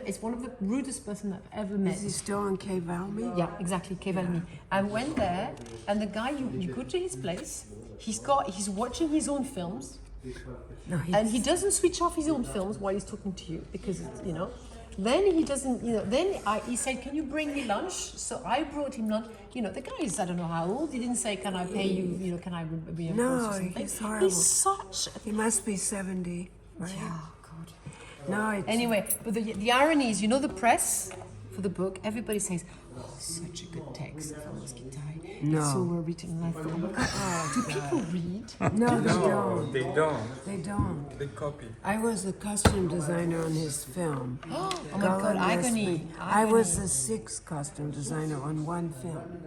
it's one of the rudest person I've ever met. Is he still on Quai Valmy? Yeah, exactly, Quai Valmy. I went there, and the guy, you go to his place, he's watching his own films, and he doesn't switch off his own films while he's talking to you, because it's, you know. Then he doesn't, you know, he said, can you bring me lunch? So I brought him lunch. You know, the guy is, I don't know how old. He didn't say, can I pay you, you know, can I reimburse or something? He's horrible. He's such... He must be 70, right? Yeah, God. No, it's... Anyway, but the irony is, you know, the press for the book, everybody says, oh, such a good text from this guitar. No. It's so well written. And I thought, oh my God, do people read? No, they don't. They don't. They don't. They copy. I was the costume designer on his film. Oh my God, agony. I was the 6th costume designer on one film.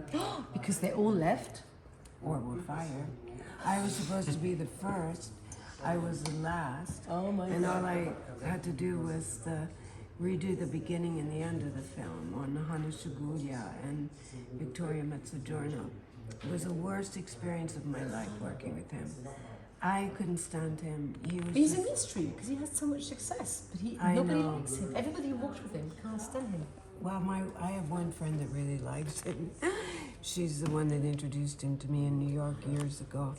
Because they all left. Or were fired. I was supposed to be the first. I was the last. Oh my And God. all I had to do was redo the beginning and the end of the film on Hanna Shigulia and Victoria Mezzogiorno. It was the worst experience of my life working with him. I couldn't stand him. He's a mystery because he has so much success, but nobody likes him. Everybody who works with him can't stand him. Well, I have one friend that really likes him. She's the one that introduced him to me in New York years ago.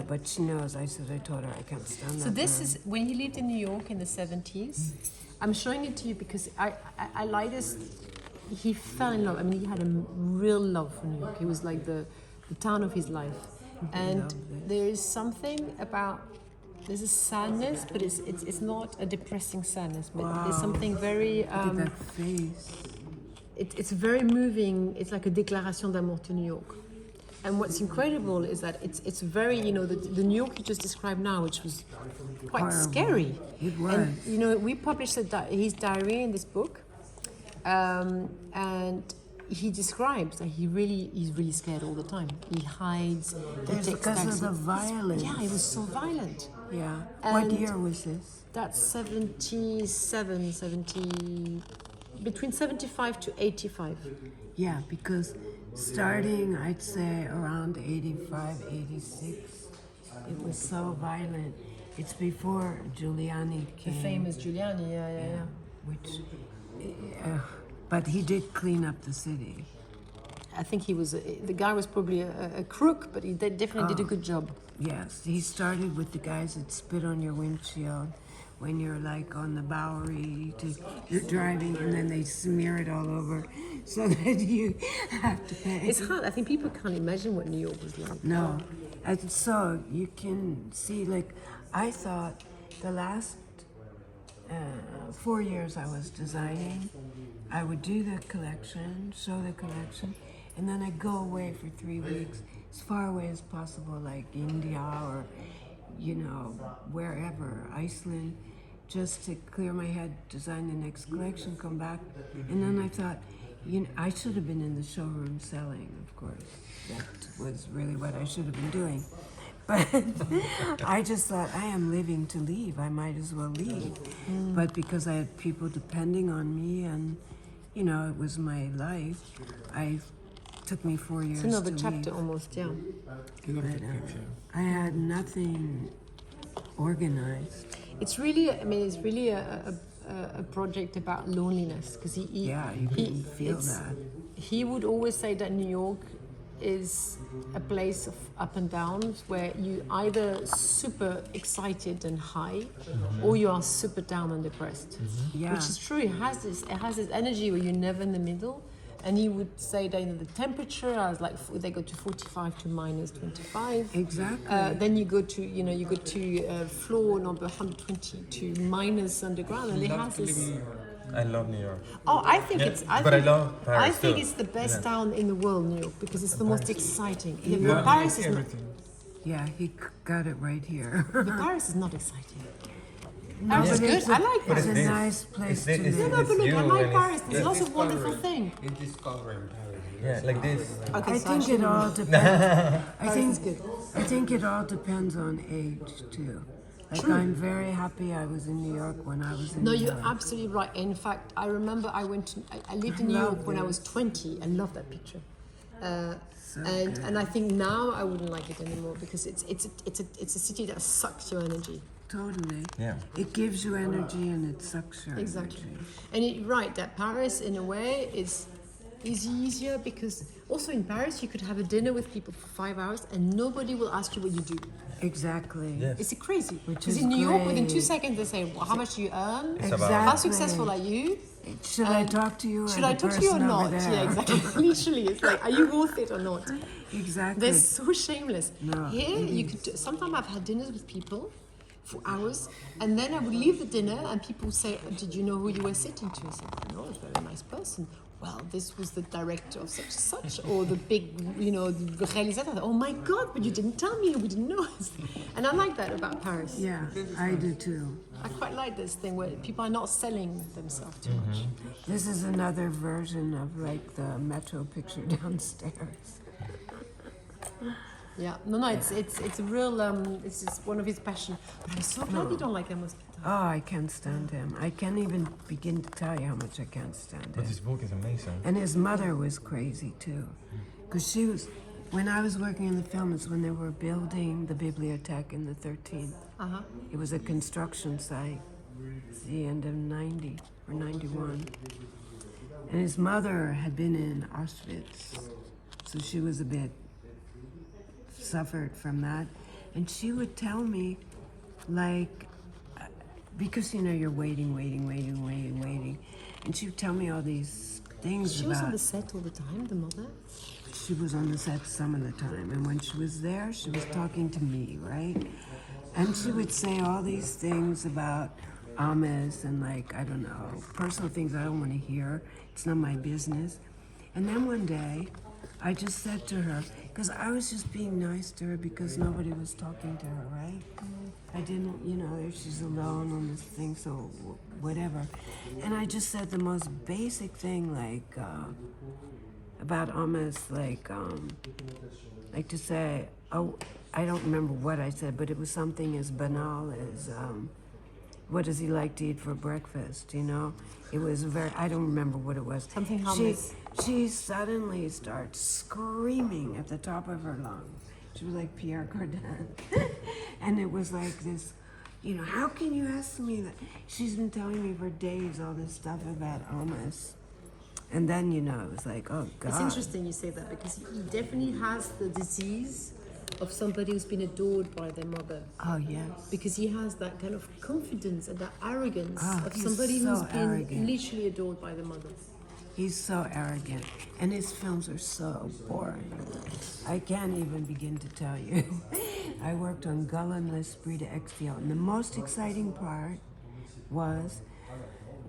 But she knows. I told her I can't stand that. So this is when he lived in New York in the 70s. I'm showing it to you because I like this. He fell in love. I mean, he had a real love for New York. It was like the town of his life. And there is something about, there's a sadness, but it's not a depressing sadness. But there's something very... Look at that face. It's very moving. It's like a déclaration d'amour to New York. And what's incredible is that it's very, you know, the New York you just described now, which was quite Horrible. Scary. It was. And, you know, we published his diary in this book, and he describes that he's really scared all the time. He hides. It's because of the violence. Yeah, he was so violent. Yeah. And What year was this? That's 70, between 75 to 85. Yeah, because starting, I'd say, around 85, 86, it was so violent. It's before Giuliani The came. famous Giuliani, yeah. Which, but he did clean up the city. I think he was, the guy was probably a crook, but he definitely did a good job. Yes, he started with the guys that spit on your windshield when you're like on the Bowery, you're driving and then they smear it all over so that you have to pay. It's hard. I think people can't imagine what New York was like. No, and so you can see, like, I thought the last 4 years I was designing, I would do the collection, show the collection, and then I'd go away for 3 weeks, as far away as possible, like India or, you know, wherever, Iceland, just to clear my head, design the next collection, come back. And then I thought, you know, I should have been in the showroom selling, of course. That was really what I should have been doing. But I just thought, I am living to leave. I might as well leave. But because I had people depending on me and, you know, it was my life, it took me 4 years It's another to chapter leave. almost, yeah. I had nothing organized. It's really, I mean, it's really a project about loneliness because You can feel that. He would always say that New York is a place of up and downs where you either super excited and high, or you are super down and depressed. Yeah. Which is true. It has this energy where you're never in the middle. And he would say that, you know, the temperature, I was like, they go to 45 to minus 25. Exactly. Then you go to, you know, floor number 120 to minus underground, and it has this. I love New York. Oh, I think it's. I love Paris. I think too. it's the best town in the world, New York, because it's the most exciting. Yeah, Paris is not. everything. Yeah, he got it right here. But Paris is not exciting. No, Paris is but good. it's I like It's Paris. a this. nice place to It's live. No, but look, I you like and Paris. it's- There's lots of wonderful things. It's discovering Paris. Yeah, like this. Okay, I so think actually- it all depends. Paris is good. I think it all depends on age too. Like, True. I'm very happy I was in New York when I was in No, New you're York. absolutely right. In fact, I remember I lived in New love York when I this. was 20. I love that picture. So And I think now I wouldn't like it anymore because it's a city that sucks your energy. totally. Yeah. It gives you energy and it sucks your Exactly. energy. And you're right that Paris, in a way, is easier because also in Paris you could have a dinner with people for 5 hours and nobody will ask you what you do. Exactly. Yes. It's crazy. Which Because is in New York, within 2 great. seconds, they say, well, how much do you earn? It's about- How successful are you? Should I talk to you? Should or I the talk to you or person over not? there? Yeah, exactly. Literally, it's like, are you worth it or not? Exactly. They're so shameless. No, Here, it you could. Sometimes I've had dinners with people for hours, and then I would leave the dinner, and people would say, "Did you know who you were sitting to?" I said, "No, it's a very nice person." Well, this was the director of such and such, or the big, the réalisateur. Oh my God! But you didn't tell me. We didn't know. And I like that about Paris. Yeah, I do too. I quite like this thing where people are not selling themselves too much. This is another version of like the metro picture downstairs. Yeah, no, it's a real it's just one of his passion. But I'm so glad you don't like Amos Guitar. Oh, I can't stand him. I can't even begin to tell you how much I can't stand But him. this book is amazing. And his mother was crazy too, because she was. When I was working in the film, it's when they were building the bibliothèque in the 13th. Uh-huh. It was a construction site. It's the end of 90 or 91. And his mother had been in Auschwitz, so she was a bit suffered from that. And she would tell me, like, because you're waiting. And she would tell me all these things She was about. on the set all the time, the mother. She was on the set some of the time, and when she was there, she was talking to me, right? And she would say all these things about Amos and, like, I don't know, personal things I don't want to hear. It's not my business. And then one day, I just said to her, because I was just being nice to her because nobody was talking to her, right? I didn't, she's alone on this thing, so whatever. And I just said the most basic thing, like, about Amos, like to say, oh, I don't remember what I said, but it was something as banal as, what does he like to eat for breakfast, It was I don't remember what it was. Something harmless. She suddenly starts screaming at the top of her lungs. She was like Pierre Cardin. And it was like this, how can you ask me that? She's been telling me for days all this stuff about Amos. And then, it was like, oh, God. It's interesting you say that because he definitely has the disease of somebody who's been adored by their mother. Oh, yes. Because he has that kind of confidence and that arrogance of he's somebody so who's been arrogant. literally adored by the mother. He's so arrogant. And his films are so boring. I can't even begin to tell you. I worked on Gull l'Esprit d'Expiation. And the most exciting part was,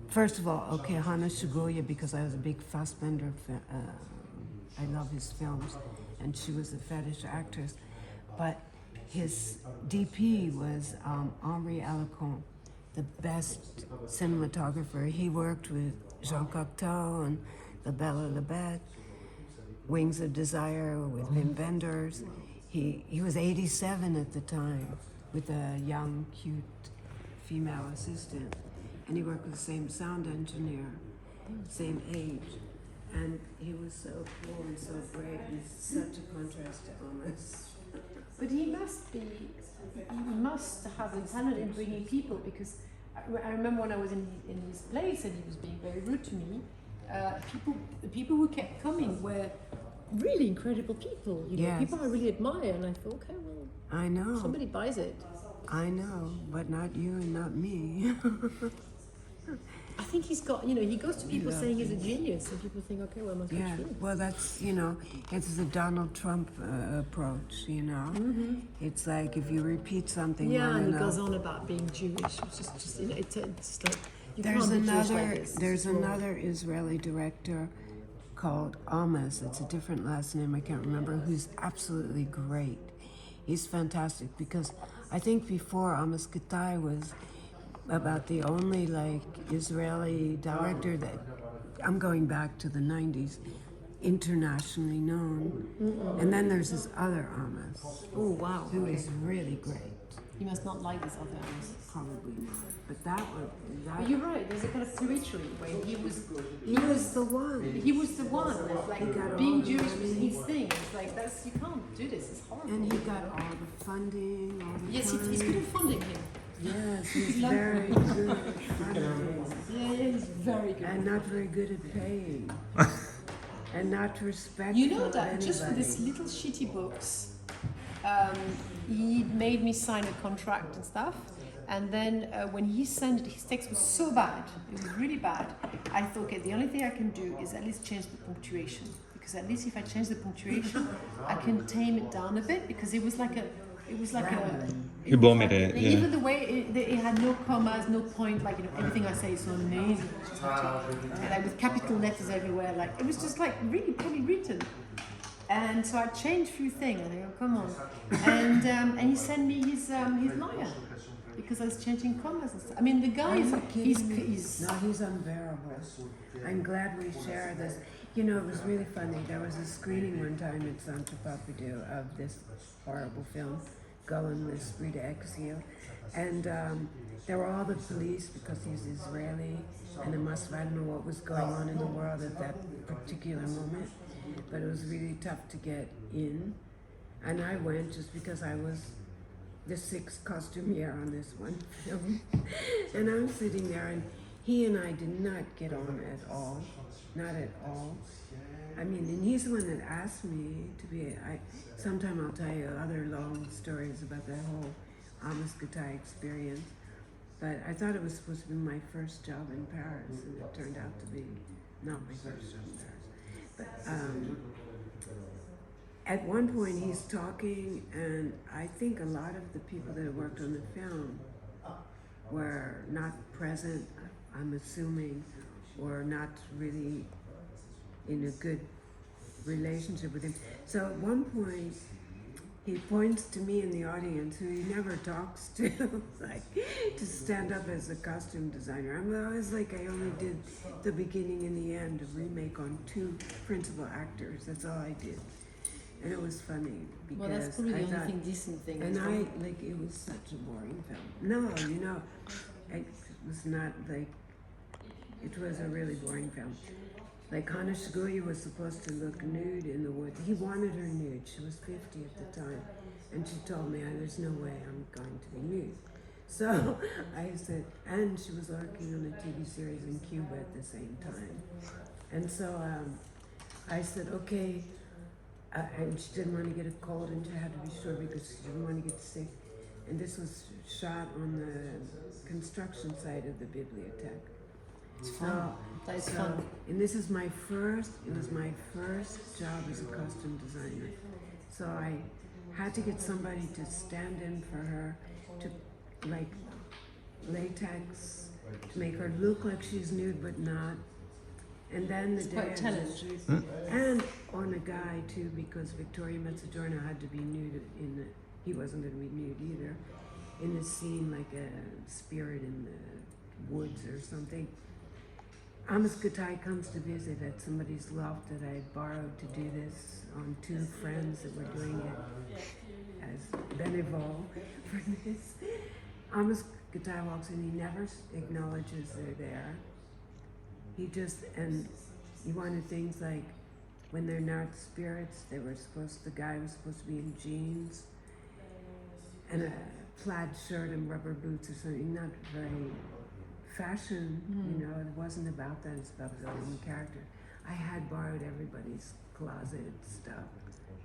first of all, okay, Hannah Shigoya, because I was a big Fassbender I love his films, and she was a fetish actress. But his DP was Henri Alacon, the best cinematographer. He worked with Jean Cocteau and La Belle et la Bête, Wings of Desire with Wim Wenders. He was 87 at the time with a young, cute female assistant. And he worked with the same sound engineer, same age. And he was so cool and so great and such a contrast to Amos. But he must have the talent in bringing people because I remember when I was in his place and he was being very rude to me, the people who kept coming were really incredible people, Yes. people I really admire, and I thought, okay, well, I know. somebody buys it. I know, but not you and not me. I think he's got, he goes to people Yeah. saying he's a genius, and people think, okay, well, it must be Yeah, true. well, that's, it's the Donald Trump approach, It's like if you repeat something Yeah, long and he enough. goes on about being Jewish, which is just, it's like, you There's can't be Jewish like another, this. there's It's wrong. another Israeli director called Amos. It's a different last name, I can't remember, who's absolutely great. He's fantastic because I think before Amos Guitar was about the only Israeli director that, I'm going back to the 90s, internationally known. And then there's this other Amos, Oh, wow. who is really great. He must not like this other house. Probably not. But that one, But you're right, there's a kind of territory where he was the one. He was the one, like got being all the Jewish was his thing. It's like you can't do this. It's horrible. And he got all the funding, all the Yes, time. he's good at funding him. Yes, he's very good at hunting. Yeah, he's very good. And not very good at paying. And not respectful You know of that just for anybody. these little shitty books, he made me sign a contract and stuff. And then when he sent it, his text was so bad, it was really bad. I thought, okay, the only thing I can do is at least change the punctuation. Because at least if I change the punctuation, I can tame it down a bit. Because it was like a, You vomit it, yeah. even the way it had no commas, no point, like, you know, everything I say is so amazing. Just and like with capital letters everywhere, like it was just like really poorly written. And so I changed a few things, and I go, come on. And he sent me his lawyer because I was changing commas and stuff. I mean, the guy is No, he's unbearable. I'm glad we share this. You know, it was really funny. There was a screening one time at Centre Pompidou of this horrible film, Golan l'Esprit d'Exil. And there were all the police because he's Israeli, and it must have, I don't know what was going on in the world at that particular moment, but it was really tough to get in. And I went just because I was the sixth costumier on this one film. And I'm sitting there, and he and I did not get on at all. Not at all. I mean, and he's the one that asked me to be, sometime I'll tell you other long stories about that whole Amos Gutai experience. But I thought it was supposed to be my first job in Paris, and it turned out to be not my first job in Paris. But at one point he's talking, and I think a lot of the people that worked on the film were not present, I'm assuming, or not really in a good relationship with him. So at one point, he points to me in the audience, who he never talks to, like, to stand up as a costume designer. I was like, I only did the beginning and the end, a remake on 2 principal actors. That's all I did. And it was funny because well, that's probably the I only thought, decent thing. and it was such a boring film. No, you know, it was not like, it was a really boring film. Like Hana Shigoya was supposed to look nude in the woods. He wanted her nude. She was 50 at the time. And she told me, there's no way I'm going to be nude. So I said, and she was working on a TV series in Cuba at the same time. And so I said, okay. And she didn't want to get a cold, and she had to be sure because she didn't want to get sick. And this was shot on the construction site of the bibliothèque. It's fun. That is fun. And this is my first, it was my first job as a costume designer. So I had to get somebody to stand in for her, to like latex, to make her look like she's nude but not. And then the day quite challenging. and on a guy too, because Victoria Mezzogiorno had to be nude he wasn't going to be nude either, in the scene, like a spirit in the woods or something. Amos Gutai comes to visit at somebody's loft that I had borrowed to do this on 2 friends that were doing it as bénévole for this. Amos Gutai walks in, he never acknowledges they're there. He just, and he wanted things like, when they're not spirits, the guy was supposed to be in jeans and a plaid shirt and rubber boots or something, not very fashion, you know, it wasn't about that, it's about building character. I had borrowed everybody's closet stuff,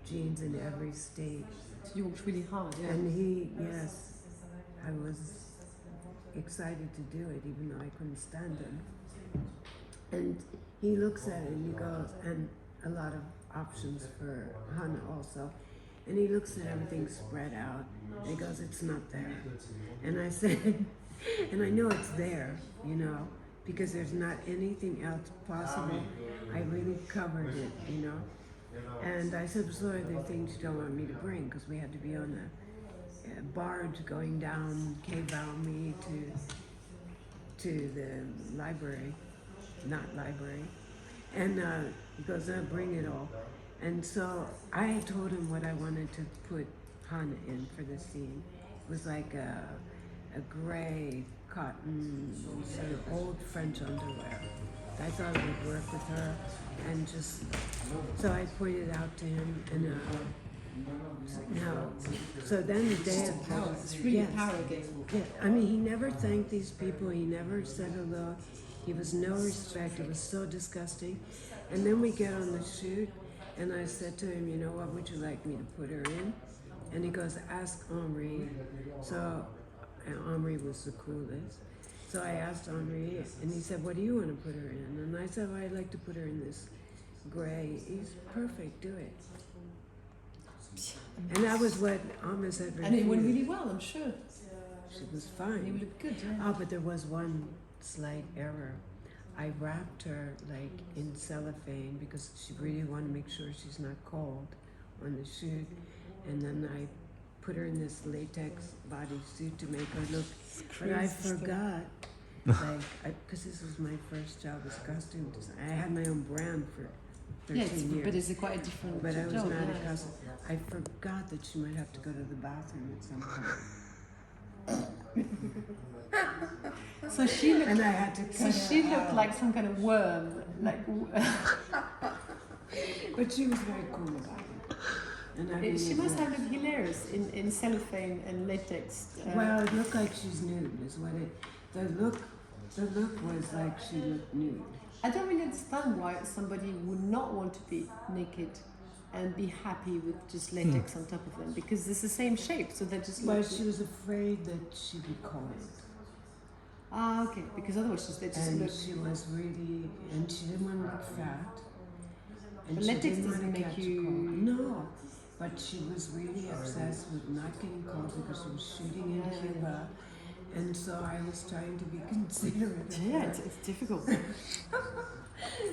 jeans in every state. You worked really hard, yeah. And yes, I was excited to do it, even though I couldn't stand him. And he looks at it and he goes, and a lot of options for Hana also. And he looks at everything spread out and he goes, it's not there. And I said, and I know it's there, you know, because there's not anything else possible. I really covered it, you know. And I said, so are there things you don't want me to bring? Because we had to be on a barge going down Quai Valmy to the library. Not library. And he goes, bring it all. And so I told him what I wanted to put Hana in for the scene. It was like a gray cotton, sort of old French underwear. I thought it would work with her. And just, so I pointed out to him, and No. So then the day of Power. It's really Yes. a power game. Yeah, I mean, he never thanked these people. He never said hello. He was no respect. It was so disgusting. And then we get on the shoot, and I said to him, you know, what would you like me to put her in? And he goes, ask Henri. So Henri was the coolest. So I asked Henri, and he said, what do you want to put her in? And I said, well, I'd like to put her in this gray. He's perfect. Do it. And that was what Amma said. And it went really well, I'm sure. She was It fine. looked good, yeah. Oh, but there was one slight error. I wrapped her like in cellophane because she really wanted to make sure she's not cold on the shoot. And then I put her in this latex bodysuit to make her look. But I forgot, like, because this was my first job as costume designer. I had my own brand for 13 years. But it's quite a different But I was job, not yeah. a costume. I forgot that she might have to go to the bathroom at some point. So she looked, And I had to so cut she her looked out. like some kind of worm, like But she was very cool about it. And I really she must did. have looked hilarious in cellophane and latex. Well, it looked like she's nude, is what it. The look was like she looked nude. I don't really understand why somebody would not want to be naked and be happy with just latex on top of them, because it's the same shape, so they just Well, look. she was afraid that she'd be cold, Ah, okay, because otherwise they just and look. she was really, and she didn't want to look fat. And But she latex didn't want doesn't to make catch a you- cold. No, but she was really obsessed with not getting cold because she was shooting in Cuba, and so I was trying to be considerate. of Yeah, her. it's difficult.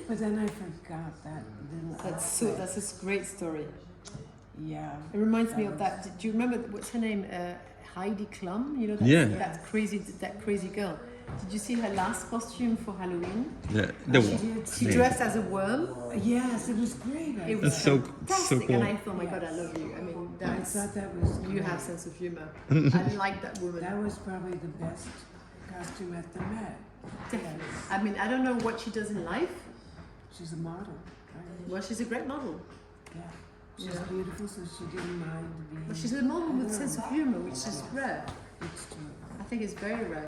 But then I forgot that little. That's aspect. a great story. Yeah. It reminds me That of was- that. Do you remember what's her name? Heidi Klum. You know that, Yeah. that crazy girl. Did you see her last costume for Halloween? The She dressed as a worm. Yes, it was great. It was That's so fantastic, cool. and I thought, my God, I love you. I mean, I that's, thought that was. you great. have sense of humor. I like that woman. That was probably the best costume at the Met. Definitely. Yes. I mean, I don't know what she does in life. She's a model. Right? Well, she's a great model. Yeah. She's Yeah. beautiful, so she didn't mind being. But she's a model with sense of humor, which is rare. It's true. I think it's very rare.